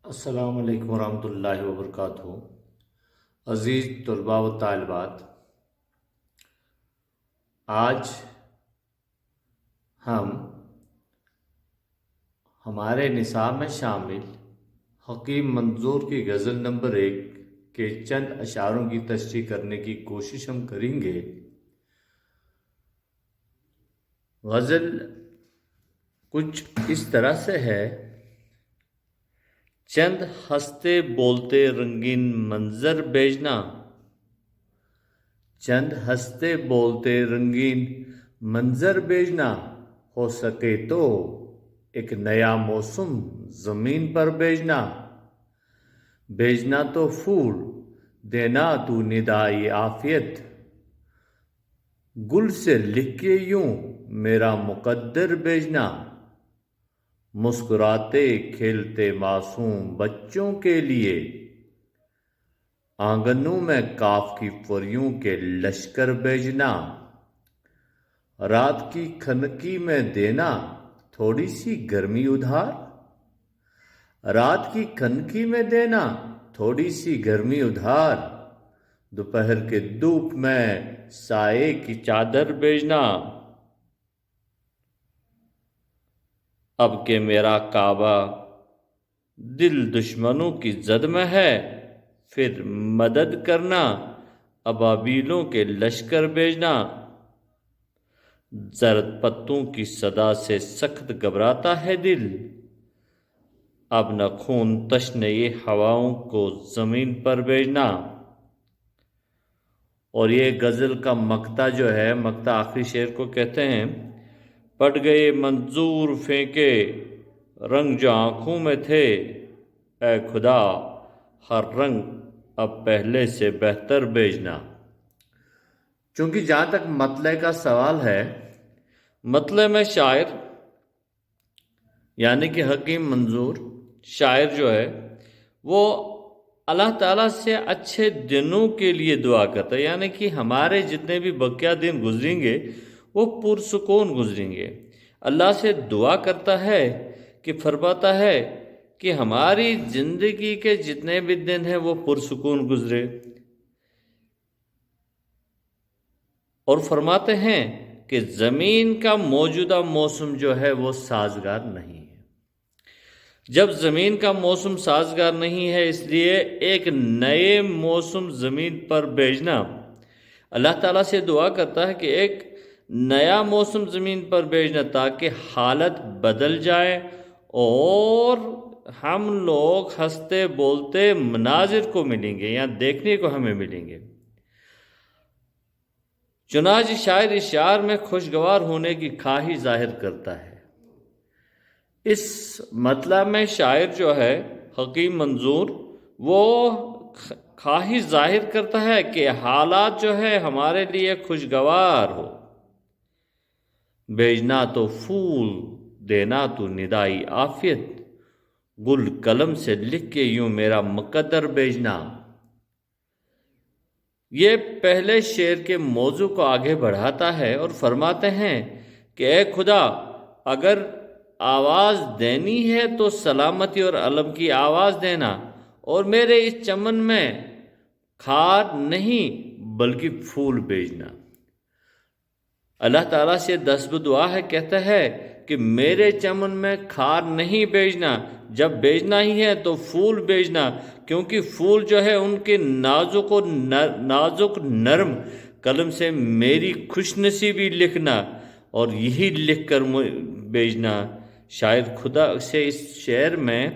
السلام علیکم ورحمۃ اللہ وبرکاتہ۔ عزیز طلباء و طالبات، آج ہم ہمارے نصاب میں شامل حکیم منظور کی غزل نمبر 1 کے چند اشعاروں کی تشریح کرنے کی کوشش ہم کریں گے۔ غزل کچھ اس طرح سے ہے: چند ہنستے بولتے رنگین منظر بھیجنا، چند ہنستے بولتے رنگین منظر بھیجنا، ہو سکے تو ایک نیا موسم زمین پر بھیجنا، بھیجنا تو پھول، دینا تو ندائی عافیت، گل سے لکھ کے یوں میرا مقدر بھیجنا، مسکراتے کھیلتے معصوم بچوں کے لیے، آنگنوں میں کاف کی پریوں کے لشکر بھیجنا، رات کی کھنکی میں دینا تھوڑی سی گرمی ادھار، رات کی کھنکی میں دینا تھوڑی سی گرمی ادھار، دوپہر کے دھوپ میں سائے کی چادر بھیجنا، اب کہ میرا کعبہ دل دشمنوں کی زد میں ہے، پھر مدد کرنا، ابابیلوں کے لشکر بھیجنا، زرد پتوں کی صدا سے سخت گھبراتا ہے دل، اب نہ خون تشنے ہواؤں کو زمین پر بھیجنا۔ اور یہ غزل کا مقطع جو ہے، مقطع آخری شعر کو کہتے ہیں: پٹ گئے منظور پھینکے رنگ جو آنکھوں میں تھے، اے خدا ہر رنگ اب پہلے سے بہتر بھیجنا۔ چونکہ جہاں تک مطلع کا سوال ہے، مطلع میں شاعر یعنی کہ حکیم منظور شاعر جو ہے وہ اللہ تعالیٰ سے اچھے دنوں کے لیے دعا کرتا ہے، یعنی کہ ہمارے جتنے بھی بقیہ دن گزریں گے وہ پرسکون گزریں گے۔ اللہ سے دعا کرتا ہے کہ فرماتا ہے کہ ہماری زندگی کے جتنے بھی دن ہیں وہ پرسکون گزرے، اور فرماتے ہیں کہ زمین کا موجودہ موسم جو ہے وہ سازگار نہیں ہے۔ جب زمین کا موسم سازگار نہیں ہے، اس لیے ایک نئے موسم زمین پر بھیجنا، اللہ تعالیٰ سے دعا کرتا ہے کہ ایک نیا موسم زمین پر بھیجنا تاکہ حالت بدل جائے اور ہم لوگ ہنستے بولتے مناظر کو ملیں گے یا دیکھنے کو ہمیں ملیں گے۔ چنانچہ شاعر اس شعر میں خوشگوار ہونے کی خواہش ظاہر کرتا ہے۔ اس مطلب میں شاعر جو ہے حکیم منظور وہ خواہش ظاہر کرتا ہے کہ حالات جو ہے ہمارے لیے خوشگوار ہو، بھیجنا تو پھول، دینا تو ندائی عافیت، گل قلم سے لکھ کے یوں میرا مقدر بھیجنا۔ یہ پہلے شعر کے موضوع کو آگے بڑھاتا ہے اور فرماتے ہیں کہ اے خدا، اگر آواز دینی ہے تو سلامتی اور علم کی آواز دینا، اور میرے اس چمن میں خار نہیں بلکہ پھول بھیجنا۔ اللہ تعالیٰ سے دست دعا ہے، کہتا ہے کہ میرے چمن میں خار نہیں بھیجنا، جب بھیجنا ہی ہے تو پھول بھیجنا، کیونکہ پھول جو ہے ان کے نازک نرم قلم سے میری خوش نصیبی لکھنا اور یہی لکھ کر بھیجنا۔ شاید خدا سے اس شعر میں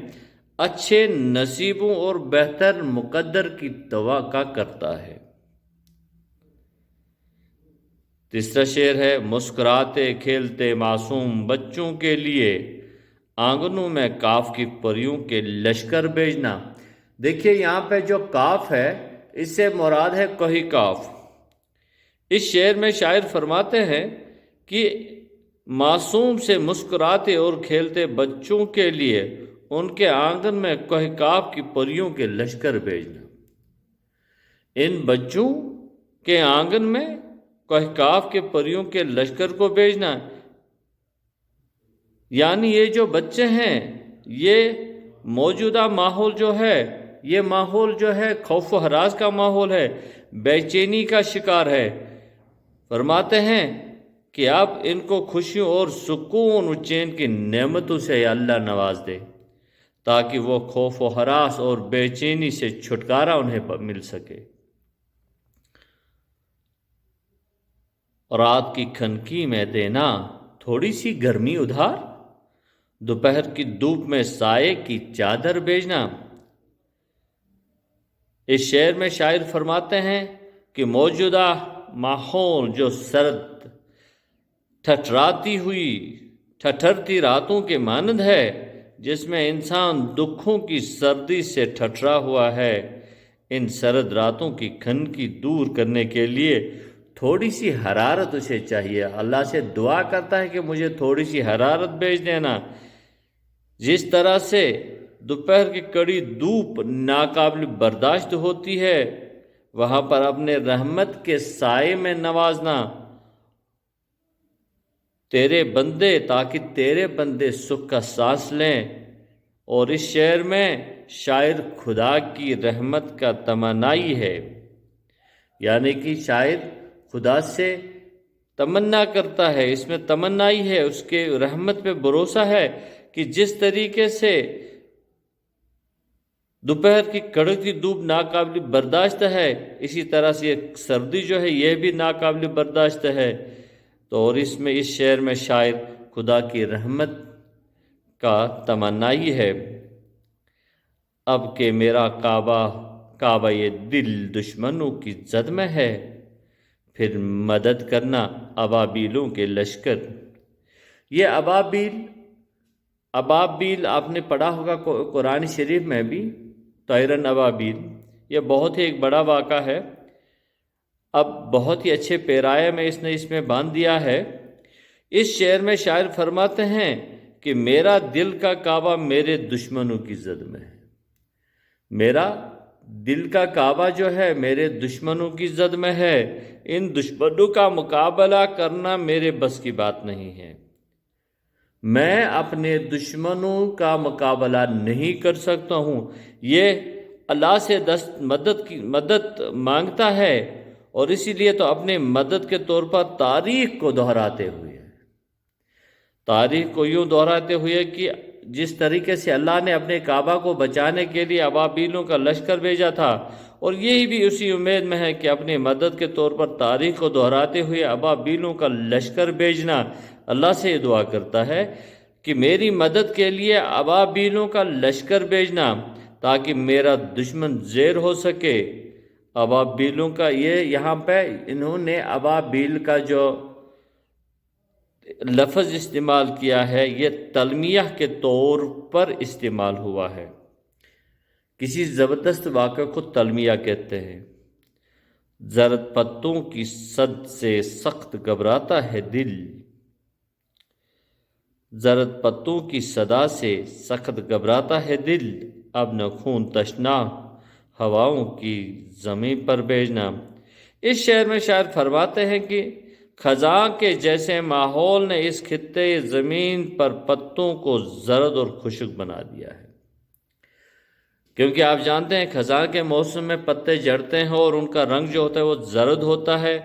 اچھے نصیبوں اور بہتر مقدر کی توقع کرتا ہے۔ تیسرا شعر ہے: مسکراتے کھیلتے معصوم بچوں کے لیے، آنگنوں میں کاف کی پریوں کے لشکر بھیجنا۔ دیکھیے یہاں پہ جو کاف ہے اس سے مراد ہے کوہی کاف۔ اس شعر میں شاعر فرماتے ہیں کہ معصوم سے مسکراتے اور کھیلتے بچوں کے لیے ان کے آنگن میں کوہ کاف کی پریوں کے لشکر بھیجنا۔ ان بچوں کے آنگن میں کوہ کاف کے پریوں کے لشکر کو بھیجنا، یعنی یہ جو بچے ہیں یہ موجودہ ماحول جو ہے یہ ماحول جو ہے خوف و ہراس کا ماحول ہے، بے چینی کا شکار ہے۔ فرماتے ہیں کہ اب ان کو خوشیوں اور سکون و چین کی نعمتوں سے اللہ نواز دے تاکہ وہ خوف و ہراس اور بے چینی سے چھٹکارا انہیں مل سکے۔ رات کی کھنکی میں دینا تھوڑی سی گرمی ادھار، دوپہر کی دھوپ میں سائے کی چادر بھیجنا۔ اس شعر میں شاعر فرماتے ہیں کہ موجودہ ماحول جو سرد ٹھٹھرتی راتوں کے مانند ہے، جس میں انسان دکھوں کی سردی سے ٹھٹھرا ہوا ہے، ان سرد راتوں کی کھنکی دور کرنے کے لیے تھوڑی سی حرارت اسے چاہیے۔ اللہ سے دعا کرتا ہے کہ مجھے تھوڑی سی حرارت بھیج دینا۔ جس طرح سے دوپہر کی کڑی دھوپ ناقابل برداشت ہوتی ہے، وہاں پر اپنے رحمت کے سائے میں نوازنا تیرے بندے، تاکہ تیرے بندے سکھ کا سانس لیں۔ اور اس شعر میں شاعر خدا کی رحمت کا تمنائی ہے، یعنی کہ شاعر خدا سے تمنا کرتا ہے، اس میں تمنائی ہے، اس کے رحمت پہ بھروسہ ہے کہ جس طریقے سے دوپہر کی کڑکتی دھوپ ناقابل برداشت ہے، اسی طرح سے سردی جو ہے یہ بھی ناقابل برداشت ہے۔ تو اور اس میں اس شعر میں شاعر خدا کی رحمت کا تمنائی ہے۔ اب کہ میرا کعبہ یہ دل دشمنوں کی زد میں ہے، پھر مدد کرنا ابابیلوں کے لشکر۔ یہ ابابیل آپ نے پڑھا ہوگا قرآن شریف میں بھی، طیرن ابابیل، یہ بہت ہی ایک بڑا واقعہ ہے۔ اب بہت ہی اچھے پیرائے میں اس میں باندھ دیا ہے۔ اس شعر میں شاعر فرماتے ہیں کہ میرا دل کا کعبہ میرے دشمنوں کی زد میں ہے، میرا دل کا کعبہ جو ہے میرے دشمنوں کی زد میں ہے، ان دشمنوں کا مقابلہ کرنا میرے بس کی بات نہیں ہے، میں اپنے دشمنوں کا مقابلہ نہیں کر سکتا ہوں۔ یہ اللہ سے مدد مانگتا ہے، اور اسی لیے تو اپنے مدد کے طور پر تاریخ کو دہراتے ہوئے کہ جس طریقے سے اللہ نے اپنے کعبہ کو بچانے کے لیے ابابیلوں کا لشکر بھیجا تھا، اور یہی بھی اسی امید میں ہے کہ اپنے مدد کے طور پر تاریخ کو دہراتے ہوئے ابابیلوں کا لشکر بھیجنا۔ اللہ سے یہ دعا کرتا ہے کہ میری مدد کے لیے ابابیلوں کا لشکر بھیجنا تاکہ میرا دشمن زیر ہو سکے۔ ابابیلوں کا یہاں پہ انہوں نے ابابیل کا جو لفظ استعمال کیا ہے یہ تلمیہ کے طور پر استعمال ہوا ہے۔ کسی زبردست واقعہ کو تلمیہ کہتے ہیں۔ زرد پتوں کی صد سے سخت گھبراتا ہے دل، زرد پتوں کی صدا سے سخت گھبراتا ہے دل، اب نہ خون تشنا ہواؤں کی زمین پر بھیجنا۔ اس شعر میں شاعر فرماتے ہیں کہ خزاں کے جیسے ماحول نے اس خطے زمین پر پتوں کو زرد اور خشک بنا دیا ہے، کیونکہ آپ جانتے ہیں خزاں کے موسم میں پتے جھڑتے ہیں اور ان کا رنگ جو ہوتا ہے وہ زرد ہوتا ہے،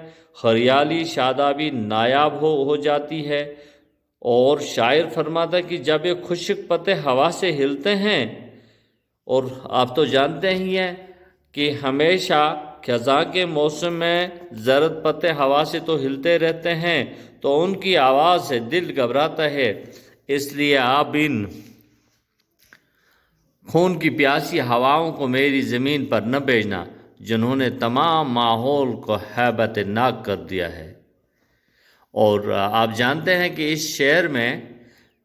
ہریالی شادابی نایاب ہو جاتی ہے۔ اور شاعر فرماتا ہے کہ جب یہ خشک پتے ہوا سے ہلتے ہیں، اور آپ تو جانتے ہی ہیں کہ ہمیشہ خزاں کے موسم میں زرد پتے ہوا سے تو ہلتے رہتے ہیں، تو ان کی آواز سے دل گھبراتا ہے۔ اس لیے آپ ان خون کی پیاسی ہواؤں کو میری زمین پر نہ بھیجنا جنہوں نے تمام ماحول کو ہیبت ناک کر دیا ہے۔ اور آپ جانتے ہیں کہ اس شعر میں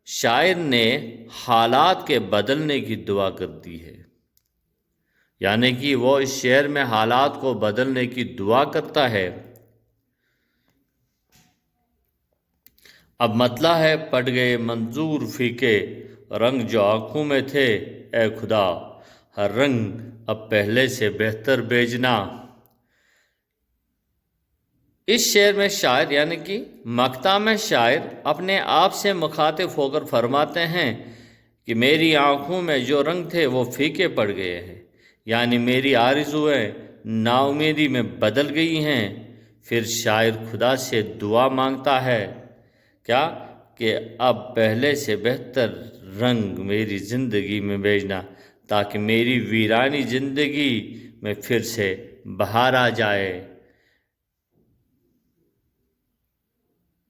شاعر نے حالات کے بدلنے کی دعا کر دی ہے، یعنی کہ وہ اس شعر میں حالات کو بدلنے کی دعا کرتا ہے۔ اب مطلع ہے پڑ گئے منظور فیکے رنگ جو آنکھوں میں تھے، اے خدا ہر رنگ اب پہلے سے بہتر بھیجنا۔ اس شعر میں شاعر یعنی کہ مقطع میں شاعر اپنے آپ سے مخاطب ہو کر فرماتے ہیں کہ میری آنکھوں میں جو رنگ تھے وہ پھیکے پڑ گئے ہیں، یعنی میری آرزوئیں نا امیدی میں بدل گئی ہیں۔ پھر شاعر خدا سے دعا مانگتا ہے کیا کہ اب پہلے سے بہتر رنگ میری زندگی میں بھیجنا، تاکہ میری ویرانی زندگی میں پھر سے بہار آ جائے۔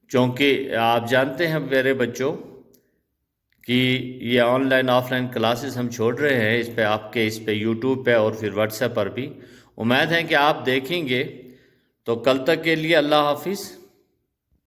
چونکہ آپ جانتے ہیں میرے بچوں کہ یہ on line of line classes ہم چھوڑ رہے ہیں، اس پہ یوٹیوب پہ اور پھر واٹس ایپ پر بھی۔ امید ہے کہ آپ دیکھیں گے۔ تو کل تک کے لیے اللہ حافظ۔